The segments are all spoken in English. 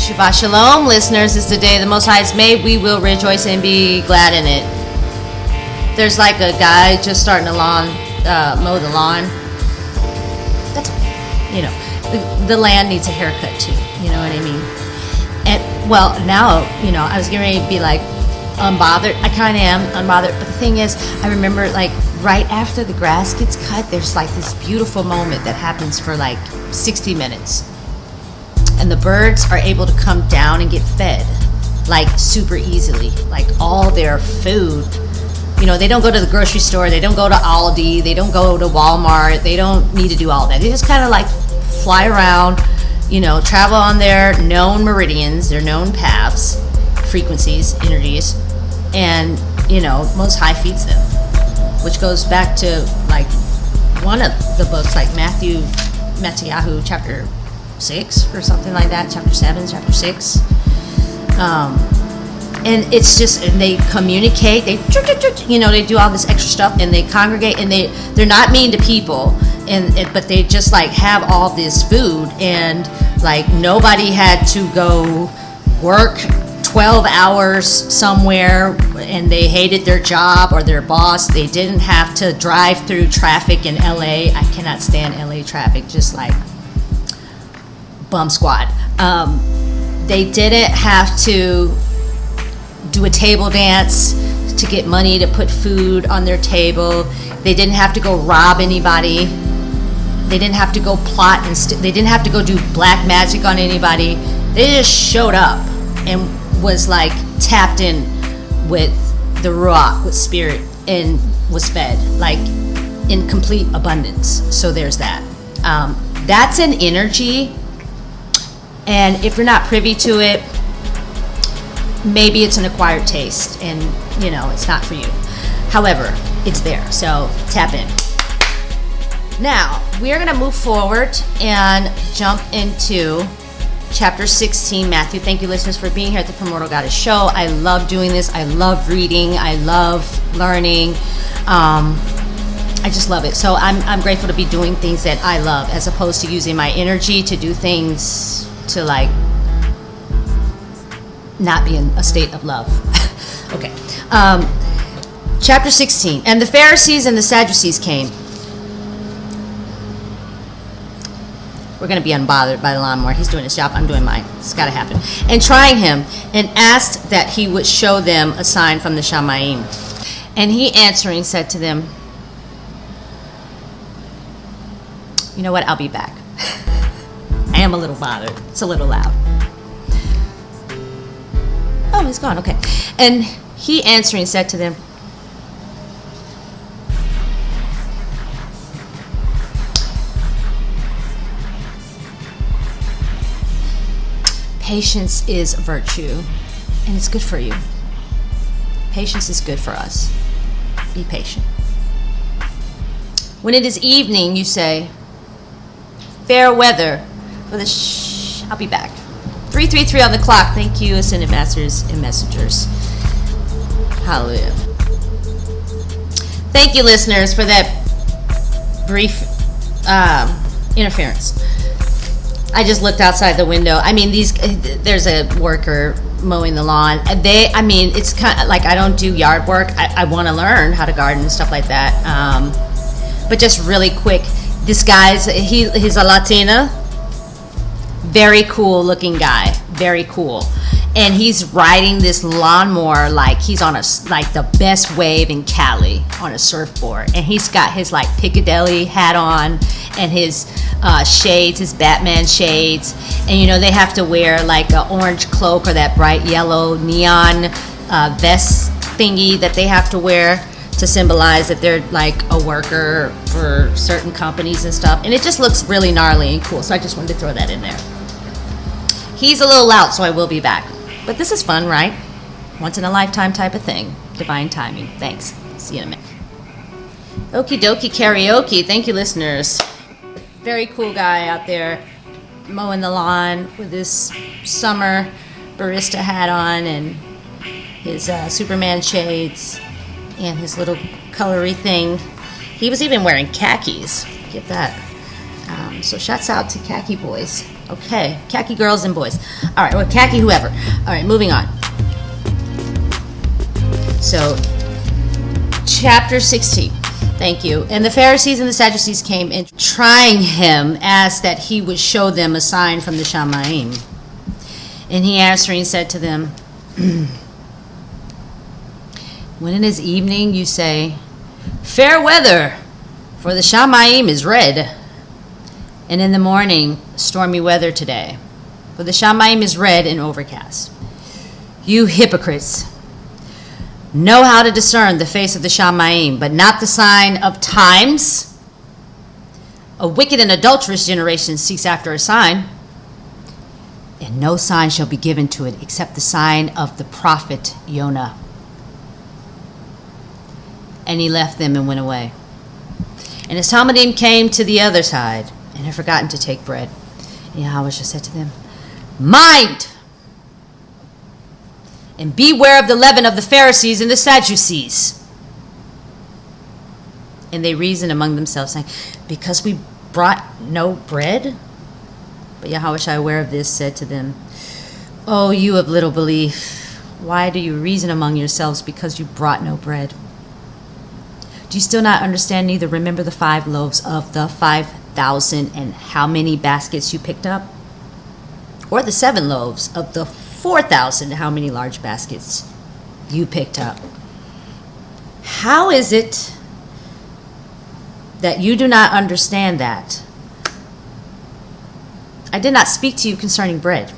Shabbat Shalom, listeners. It's the day the Most High has made. We will rejoice and be glad in it. There's like a guy just starting to mow the lawn. That's, the land needs a haircut too. You know what I mean? And well, now, I was getting ready to be like unbothered. I kind of am unbothered. But the thing is, I remember like right after the grass gets cut, there's like this beautiful moment that happens for like 60 minutes. And the birds are able to come down and get fed like super easily, like all their food. They don't go to the grocery store, they don't go to Aldi, they don't go to Walmart, they don't need to do all that. They just kind of like fly around, travel on their known meridians, their known paths, frequencies, energies, and, Most High feeds them, which goes back to like one of the books, like Matthew chapter 6 or something like that, chapter 7, chapter 6. And it's just, and they communicate, they do all this extra stuff, and they congregate, and they're not mean to people, but they just like have all this food, and like nobody had to go work 12 hours somewhere and they hated their job or their boss. They didn't have to drive through traffic in LA. I cannot stand LA traffic, just like bum squad. They didn't have to do a table dance to get money to put food on their table. They didn't have to go rob anybody. They didn't have to go plot and they didn't have to go do black magic on anybody. They just showed up and was like tapped in with the Ruach, with spirit, and was fed like in complete abundance. So there's that. That's an energy. And if you're not privy to it, maybe it's an acquired taste and, it's not for you. However, it's there. So tap in. Now, we are going to move forward and jump into chapter 16, Matthew. Thank you, listeners, for being here at the Primordial Goddess Show. I love doing this. I love reading. I love learning. I just love it. So I'm grateful to be doing things that I love, as opposed to using my energy to do things to like not be in a state of love. Okay. Chapter 16. And the Pharisees and the Sadducees came. We're going to be unbothered by the lawnmower. He's doing his job. I'm doing mine. It's got to happen. And trying him, and asked that he would show them a sign from the Shamayim. And he answering said to them, "You know what? I'll be back." I am a little bothered. It's a little loud. Oh, he's gone. Okay. And he answering said to them, "Patience is a virtue, and it's good for you. Patience is good for us. Be patient. When it is evening, you say, 'Fair weather for the I'll be back.' 3:33 on the clock. Thank you, Ascended Masters and Messengers. Hallelujah. Thank you, listeners, for that brief interference. I just looked outside the window. I mean, there's a worker mowing the lawn. It's kind of like, I don't do yard work. I want to learn how to garden and stuff like that. But just really quick, this guy's, he's a Latina. Very cool looking guy. Very cool. And he's riding this lawnmower like he's on the best wave in Cali on a surfboard. And he's got his like Piccadilly hat on and his shades, his Batman shades. And they have to wear like an orange cloak or that bright yellow neon vest thingy that they have to wear to symbolize that they're like a worker for certain companies and stuff. And it just looks really gnarly and cool. So I just wanted to throw that in there. He's a little loud, so I will be back. But this is fun, right? Once in a lifetime type of thing. Divine timing. Thanks. See you in a minute. Okie dokie karaoke. Thank you, listeners. Very cool guy out there mowing the lawn with his summer barista hat on and his Superman shades and his little colory thing. He was even wearing khakis. Get that. So shouts out to khaki boys. Okay, khaki girls and boys. All right, well, khaki whoever. All right, moving on. So, chapter 16. Thank you. And the Pharisees and the Sadducees came and trying him, asked that he would show them a sign from the Shamaim. And he answering said to them, when it is evening, you say, fair weather, for the Shamaim is red. And in the morning, stormy weather today, for the Shamaim is red and overcast. You hypocrites, know how to discern the face of the Shamaim, but not the sign of times. A wicked and adulterous generation seeks after a sign, and no sign shall be given to it except the sign of the prophet Jonah. And he left them and went away. And his Talmudim came to the other side, and had forgotten to take bread. And Yahushua said to them, mind! And beware of the leaven of the Pharisees and the Sadducees. And they reasoned among themselves, saying, because we brought no bread? But Yahushua, aware of this, said to them, O you of little belief, why do you reason among yourselves because you brought no bread? Do you still not understand, neither remember the 5 loaves of the 5,000 and how many baskets you picked up? Or the 7 loaves of the 4,000 and how many large baskets you picked up? How is it that you do not understand that? I did not speak to you concerning bread,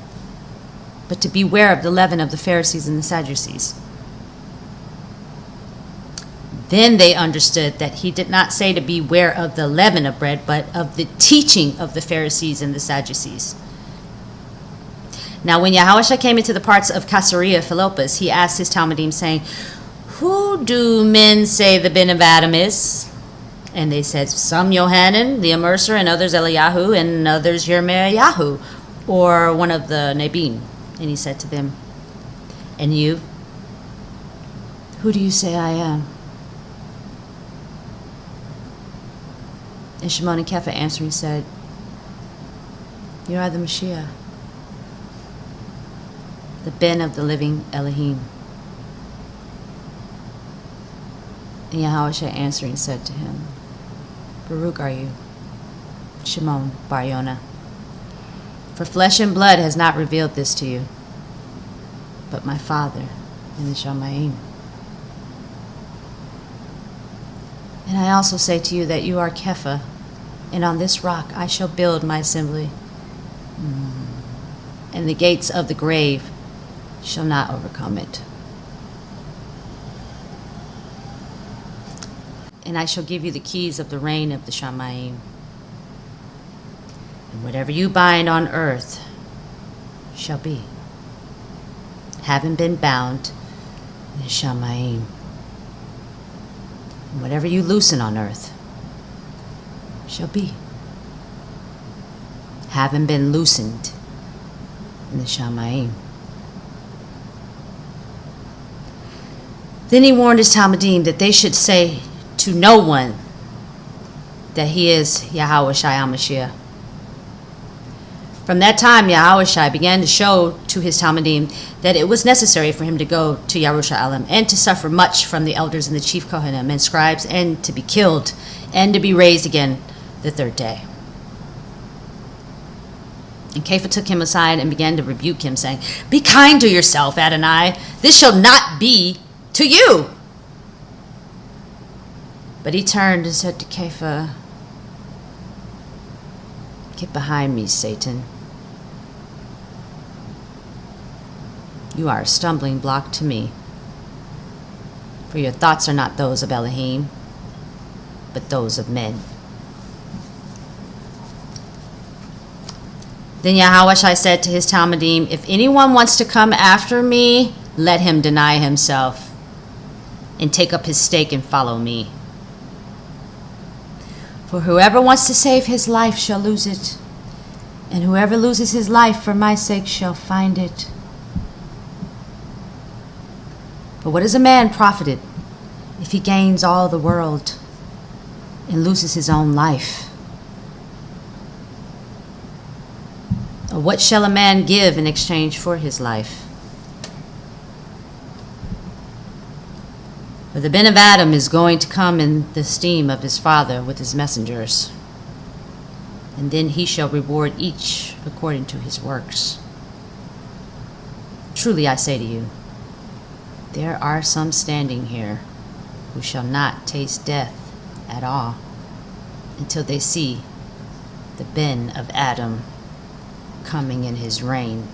but to beware of the leaven of the Pharisees and the Sadducees. Then they understood that he did not say to beware of the leaven of bread, but of the teaching of the Pharisees and the Sadducees. Now when Yahushua came into the parts of Caesarea Philippus, he asked his Talmudim, saying, who do men say the Ben of Adam is? And they said, some Yohanan, the Immerser, and others Eliyahu, and others Yirmiyahu, or one of the Nabim. And he said to them, and you, who do you say I am? And Shimon and Kepha answering said, you are the Mashiach, the Ben of the living Elohim. And Yahushua answering said to him, Baruch are you, Shimon bar Yonah, for flesh and blood has not revealed this to you, but my Father in the Shamayim. And I also say to you that you are Kepha, and on this rock I shall build my assembly, and the gates of the grave shall not overcome it. And I shall give you the keys of the reign of the Shamayim. And whatever you bind on earth shall be, having been bound in the Shamayim. And whatever you loosen on earth shall be, having been loosened in the Shamayim. Then he warned his Talmudim that they should say to no one that he is Yahushua HaMashiach. From that time, Yahushua began to show to his Talmudim that it was necessary for him to go to Yerushalayim and to suffer much from the elders and the chief Kohanim and scribes, and to be killed and to be raised again the 3rd day. And Kepha took him aside and began to rebuke him, saying, be kind to yourself, Adonai. This shall not be to you. But he turned and said to Kepha, get behind me, Satan. You are a stumbling block to me, for your thoughts are not those of Elohim, but those of men. Then Yahushua said to his Talmudim, if anyone wants to come after me, let him deny himself and take up his stake and follow me. For whoever wants to save his life shall lose it, and whoever loses his life for my sake shall find it. For what is a man profited if he gains all the world and loses his own life? What shall a man give in exchange for his life? For the bin of Adam is going to come in the steam of his Father with his messengers, and then he shall reward each according to his works. Truly I say to you, there are some standing here who shall not taste death at all until they see the bin of Adam coming in his reign.